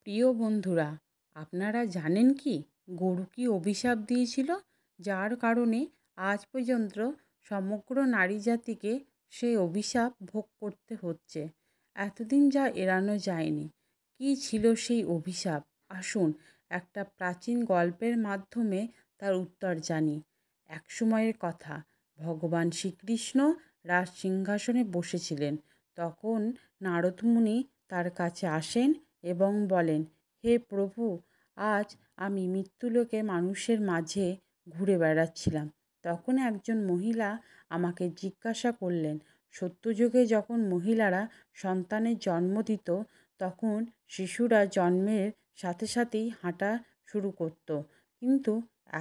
প্রিয় বন্ধুরা, আপনারা জানেন কি গরু কি অভিশাপ দিয়েছিল, যার কারণে আজ পর্যন্ত সমগ্র নারী জাতিকে সেই অভিশাপ ভোগ করতে হচ্ছে। এতদিন যা এড়ানো যায়নি। কি ছিল সেই অভিশাপ? আসুন একটা প্রাচীন গল্পের মাধ্যমে তার উত্তর জানি। এক সময়ের কথা, ভগবান শ্রীকৃষ্ণ রাজ সিংহাসনে বসেছিলেন। তখন নারদ মুনি তার কাছে আসেন এবং বলেন, হে প্রভু, আজ আমি মৃত্যুলোকে মানুষের মাঝে ঘুরে বেড়াচ্ছিলাম। তখন একজন মহিলা আমাকে জিজ্ঞাসা করলেন, সত্যযুগে যখন মহিলারা সন্তানের জন্ম দিত, তখন শিশুরা জন্মের সাথে সাথেই হাঁটা শুরু করত, কিন্তু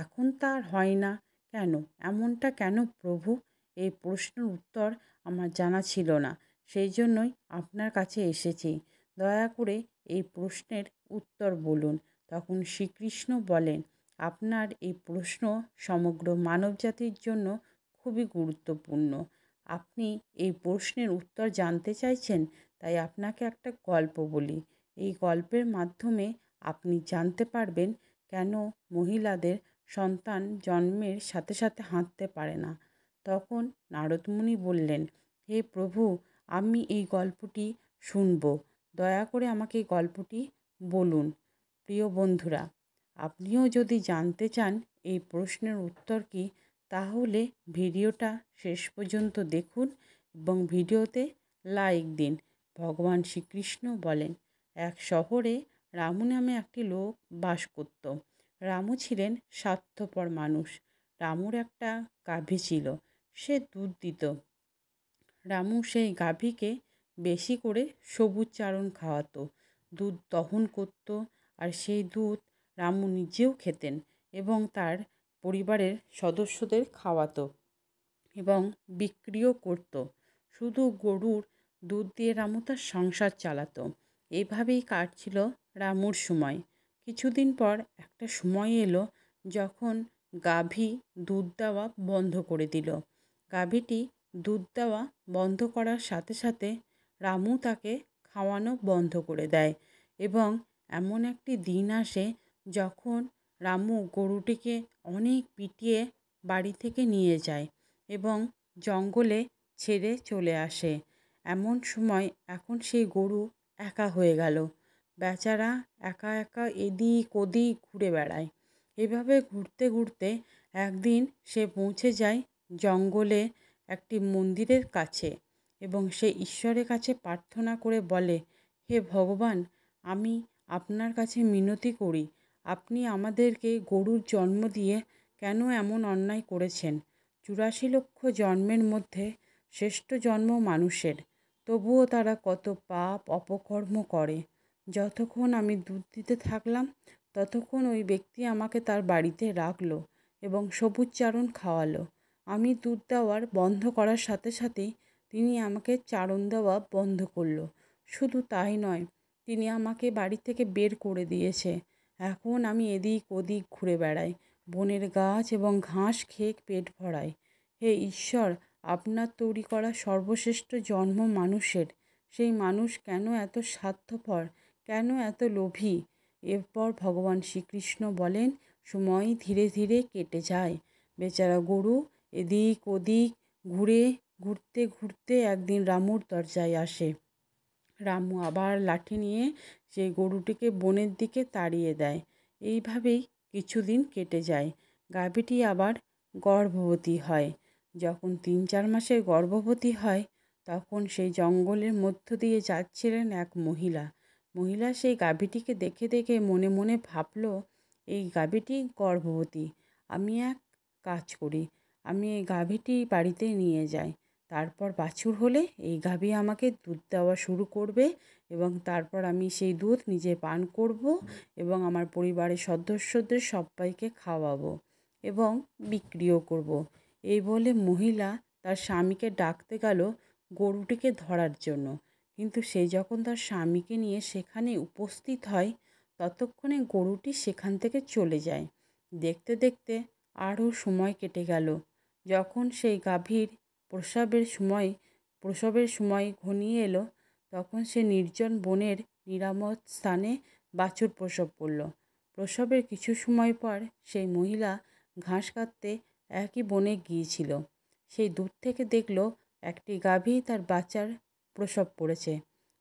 এখন তা হয় না কেন? এমনটা কেন প্রভু? এই প্রশ্নের উত্তর আমার জানা ছিল না, সেই জন্যই আপনার কাছে এসেছি। দয়া করে এই প্রশ্নের উত্তর বলুন। তখন শ্রীকৃষ্ণ বলেন, আপনার এই প্রশ্ন সমগ্র মানবজাতির জন্য খুবই গুরুত্বপূর্ণ। আপনি এই প্রশ্নের উত্তর জানতে চাইছেন, তাই আপনাকে একটা গল্প বলি। এই গল্পের মাধ্যমে আপনি জানতে পারবেন কেন মহিলাদের সন্তান জন্মের সাথে সাথে হাঁটতে পারে না। তখন নারদ মুনি বললেন, হে প্রভু, আমি এই গল্পটি শুনব। দয়া করে আমাকে এই গল্পটি বলুন। প্রিয় বন্ধুরা, আপনিও যদি জানতে চান এই প্রশ্নের উত্তর কী, তাহলে ভিডিওটা শেষ পর্যন্ত দেখুন এবং ভিডিওতে লাইক দিন। ভগবান শ্রীকৃষ্ণ বলেন, এক শহরে রামু নামে একটি লোক বাস করত। রামু ছিলেন স্বার্থপর মানুষ। রামুর একটা গাভী ছিল, সে দুধ দিত। রামু সেই গাভীকে বেশি করে সবুজ চারণ খাওয়াতো, দুধ দহন করত, আর সেই দুধ রামু নিজেও খেতেন এবং তার পরিবারের সদস্যদের খাওয়াতো এবং বিক্রিও করত। শুধু গরুর দুধ দিয়ে রামু তার সংসার চালাতো। এভাবেই কাটছিল রামুর সময়। কিছুদিন পর একটা সময় এলো যখন গাভী দুধ দেওয়া বন্ধ করে দিল। গাভীটি দুধ দেওয়া বন্ধ করার সাথে সাথে রামু তাকে খাওয়ানো বন্ধ করে দেয় এবং এমন একটি দিন আসে যখন রামু গরুটিকে অনেক পিটিয়ে বাড়ি থেকে নিয়ে যায় এবং জঙ্গলে ছেড়ে চলে আসে। এমন সময় এখন সেই গরু একা হয়ে গেল। বেচারা একা একা এদিক ওদিক ঘুরে বেড়ায়। এভাবে ঘুরতে ঘুরতে একদিন সে পৌঁছে যায় জঙ্গলে একটি মন্দিরের কাছে এবং সে ঈশ্বরের কাছে প্রার্থনা করে বলে, হে ভগবান, আমি আপনার কাছে মিনতি করি, আপনি আমাদেরকে গরুর জন্ম দিয়ে কেন এমন অন্যায় করেছেন? 84 লক্ষ জন্মের মধ্যে শ্রেষ্ঠ জন্ম মানুষের, তবুও তারা কত পাপ অপকর্ম করে। যতক্ষণ আমি দুধ দিতে থাকলাম, ততক্ষণ ওই ব্যক্তি আমাকে তার বাড়িতে রাখলো এবং সবুজ চারণ খাওয়ালো। আমি দুধ দেওয়ার বন্ধ করার সাথে সাথেই তিনি আমাকে চারণ দেওয়া বন্ধ করলো। শুধু তাই নয়, তিনি আমাকে বাড়ি থেকে বের করে দিয়েছে। এখন আমি এদিক ওদিক ঘুরে বেড়াই, বনের গাছ এবং ঘাস খেয়ে পেট ভরাই। হে ঈশ্বর, আপনার তৈরি করা সর্বশ্রেষ্ঠ জন্ম মানুষের, সেই মানুষ কেন এত স্বার্থপর, কেন এত লোভী? এরপর ভগবান শ্রীকৃষ্ণ বলেন, সময় ধীরে ধীরে কেটে যায়। বেচারা গরু এদিক ওদিক ঘুরতে ঘুরতে একদিন রামুর দরজায় আসে। রামু আবার লাঠি নিয়ে সেই গরুটিকে বনের দিকে তাড়িয়ে দেয়। এইভাবেই কিছুদিন কেটে যায়। গাভীটি আবার গর্ভবতী হয়। যখন 3-4 মাসের গর্ভবতী হয়, তখন সেই জঙ্গলের মধ্য দিয়ে যাচ্ছিলেন এক মহিলা। মহিলা সেই গাভীটিকে দেখে দেখে মনে মনে ভাবল, এই গাভীটি গর্ভবতী। আমি এক কাজ করি, আমি এই গাভীটি বাড়িতে নিয়ে যাই। তারপর বাছুর হলে এই গাভী আমাকে দুধ দেওয়া শুরু করবে এবং তারপর আমি সেই দুধ নিজে পান করব এবং আমার পরিবারের সদস্যদের সবাইকে খাওয়াবো এবং বিক্রিও করব। এই বলে মহিলা তার স্বামীকে ডাকতে গেল গরুটিকে ধরার জন্য, কিন্তু সে যখন তার স্বামীকে নিয়ে সেখানে উপস্থিত হয়, ততক্ষণে গরুটি সেখান থেকে চলে যায়। দেখতে দেখতে আরও সময় কেটে গেল। যখন সেই গাভীর প্রসবের সময় ঘনিয়ে এলো, তখন সে নির্জন বনের নিরাময় স্থানে বাছুর প্রসব করল। প্রসবের কিছু সময় পর সেই মহিলা ঘাস কাটতে একই বনে গিয়েছিল। সেই দূর থেকে দেখল একটি গাভী তার বাচ্চার প্রসব করেছে।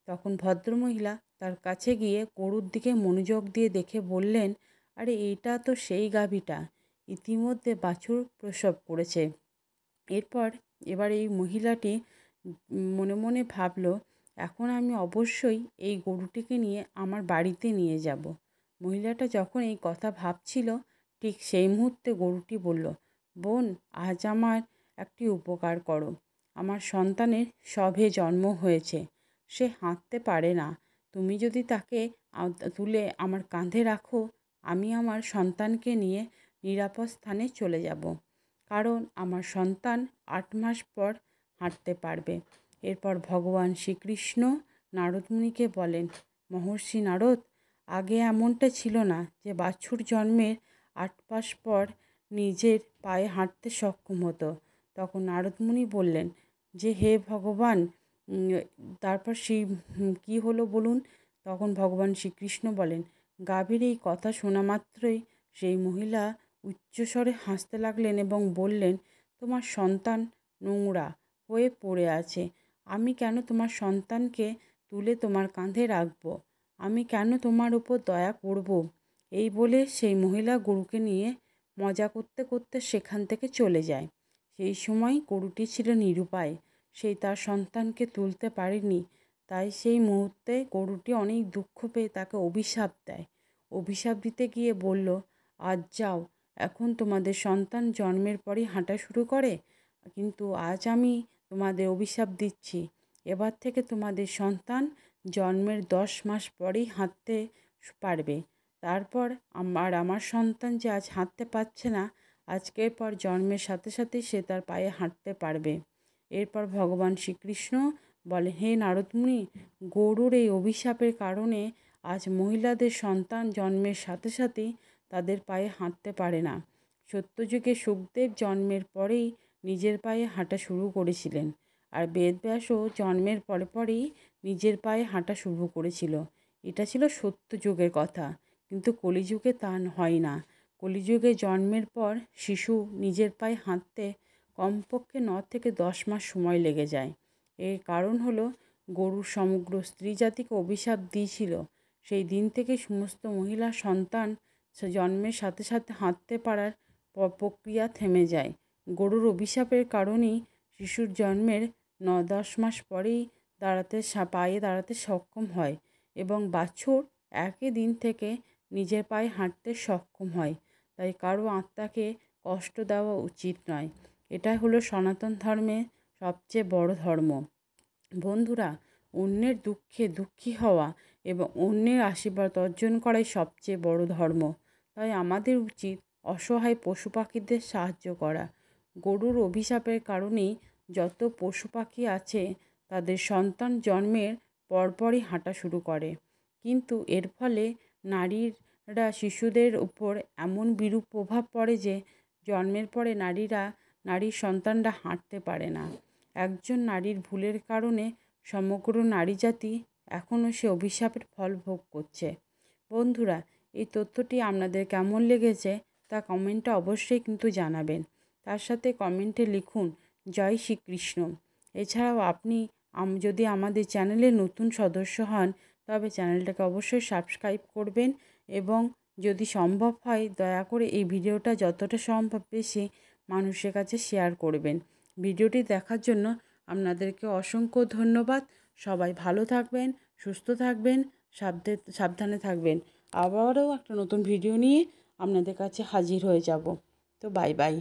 তখন ভদ্রমহিলা তার কাছে গিয়ে গরুর দিকে মনোযোগ দিয়ে দেখে বললেন, আরে এইটা তো সেই গাভীটা, ইতিমধ্যে বাছুর প্রসব করেছে। এবার এই মহিলাটি মনে মনে ভাবল, এখন আমি অবশ্যই এই গরুটিকে নিয়ে আমার বাড়িতে নিয়ে যাব। মহিলাটা যখন এই কথা ভাবছিল, ঠিক সেই মুহূর্তে গরুটি বলল, বোন, আজ আমার একটি উপকার করো। আমার সন্তানের সবে জন্ম হয়েছে, সে হাঁটতে পারে না। তুমি যদি তাকে তুলে আমার কাঁধে রাখো, আমি আমার সন্তানকে নিয়ে নিরাপদ স্থানে চলে যাব, কারণ আমার সন্তান 8 মাস পর হাঁটতে পারবে। এরপর ভগবান শ্রীকৃষ্ণ নারদমুনিকে বলেন, মহর্ষি নারদ, আগে এমনটা ছিল না যে বাছুর জন্মের 8 মাস পর নিজের পায়ে হাঁটতে সক্ষম হতো। তখন নারদমুনি বললেন যে, হে ভগবান, তারপর কী হলো বলুন? তখন ভগবান শ্রীকৃষ্ণ বলেন, গাভীর এই কথা শোনা মাত্রই সেই মহিলা উচ্চস্বরে হাসতে লাগলেন এবং বললেন, তোমার সন্তান নোংরা হয়ে পড়ে আছে। আমি কেন তোমার সন্তানকে তুলে তোমার কাঁধে রাখব? আমি কেন তোমার উপর দয়া করব? এই বলে সেই মহিলা গরুকে নিয়ে মজা করতে করতে সেখান থেকে চলে যায়। সেই সময় গরুটি ছিল নিরুপায়, সেই তার সন্তানকে তুলতে পারেনি। তাই সেই মুহূর্তে গরুটি অনেক দুঃখ পেয়ে তাকে অভিশাপ দেয়। অভিশাপ দিতে গিয়ে বলল, আজ যাও, এখন তোমাদের সন্তান জন্মের পরই হাঁটা শুরু করে, কিন্তু আজ আমি তোমাদের অভিশাপ দিচ্ছি, এবার থেকে তোমাদের সন্তান জন্মের 10 মাস পরেই হাঁটতে পারবে। তারপর আমার সন্তান যে আজ হাঁটতে পারছে না, আজকের পর জন্মের সাথে সাথেই সে তার পায়ে হাঁটতে পারবে। এরপর ভগবান শ্রীকৃষ্ণ বলে, হে নারদমুনি, গরুর এই অভিশাপের কারণে আজ মহিলাদের সন্তান জন্মের সাথে সাথেই তাদের পায়ে হাঁটতে পারে না। সত্যযুগে শুকদেব জন্মের পরেই নিজের পায়ে হাঁটা শুরু করেছিলেন, আর বেদব্যাসও জন্মের পরে পরেই নিজের পায়ে হাঁটা শুরু করেছিল। এটা ছিল সত্যযুগের কথা, কিন্তু কলিযুগে তা হয় না। কলিযুগে জন্মের পর শিশু নিজের পায়ে হাঁটতে কমপক্ষে 9 থেকে 10 মাস সময় লেগে যায়। এর কারণ হলো, গরু সমগ্র স্ত্রী জাতিকে অভিশাপ দিয়েছিল। সেই দিন থেকে সমস্ত মহিলা সন্তান জন্মের সাথে সাথে হাঁটতে পারার প্রক্রিয়া থেমে যায়। গরুর অভিশাপের কারণেই শিশুর জন্মের 9-10 মাস পরেই পায়ে দাঁড়াতে সক্ষম হয় এবং বাছুর একই দিন থেকে নিজের পায়ে হাঁটতে সক্ষম হয়। তাই কারো আত্মাকে কষ্ট দেওয়া উচিত নয়। এটা হলো সনাতন ধর্মের সবচেয়ে বড় ধর্ম। বন্ধুরা, অন্যের দুঃখে দুঃখী হওয়া এবং অন্যের আশীর্বাদ অর্জন করাই সবচেয়ে বড় ধর্ম। তাই আমাদের উচিত অসহায় পশু পাখিদের সাহায্য করা। গরুর অভিশাপের কারণেই যত পশু পাখি আছে তাদের সন্তান জন্মের পরপরই হাঁটা শুরু করে, কিন্তু এর ফলে নারীরা শিশুদের উপর এমন বিরূপ প্রভাব পড়ে যে জন্মের পরে নারীর সন্তানরা হাঁটতে পারে না। একজন নারীর ভুলের কারণে সমগ্র নারী জাতি এখনও সে অভিশাপের ফল ভোগ করছে। বন্ধুরা, এই তথ্যটি আপনাদের কেমন লেগেছে তা কমেন্টে অবশ্যই কিন্তু জানাবেন। তার সাথে কমেন্টে লিখুন, জয় শ্রীকৃষ্ণ। এছাড়াও আপনি যদি আমাদের চ্যানেলের নতুন সদস্য হন, তবে চ্যানেলটাকে অবশ্যই সাবস্ক্রাইব করবেন এবং যদি সম্ভব হয় দয়া করে এই ভিডিওটা যতটা সম্ভব বেশি মানুষের কাছে শেয়ার করবেন। ভিডিওটি দেখার জন্য আপনাদেরকে অসংখ্য ধন্যবাদ। সবাই ভালো থাকবেন, সুস্থ থাকবেন, সাবধানে থাকবেন। আবারও একটা নতুন ভিডিও নিয়ে আপনাদের কাছে হাজির হয়ে যাব। তো বাই বাই।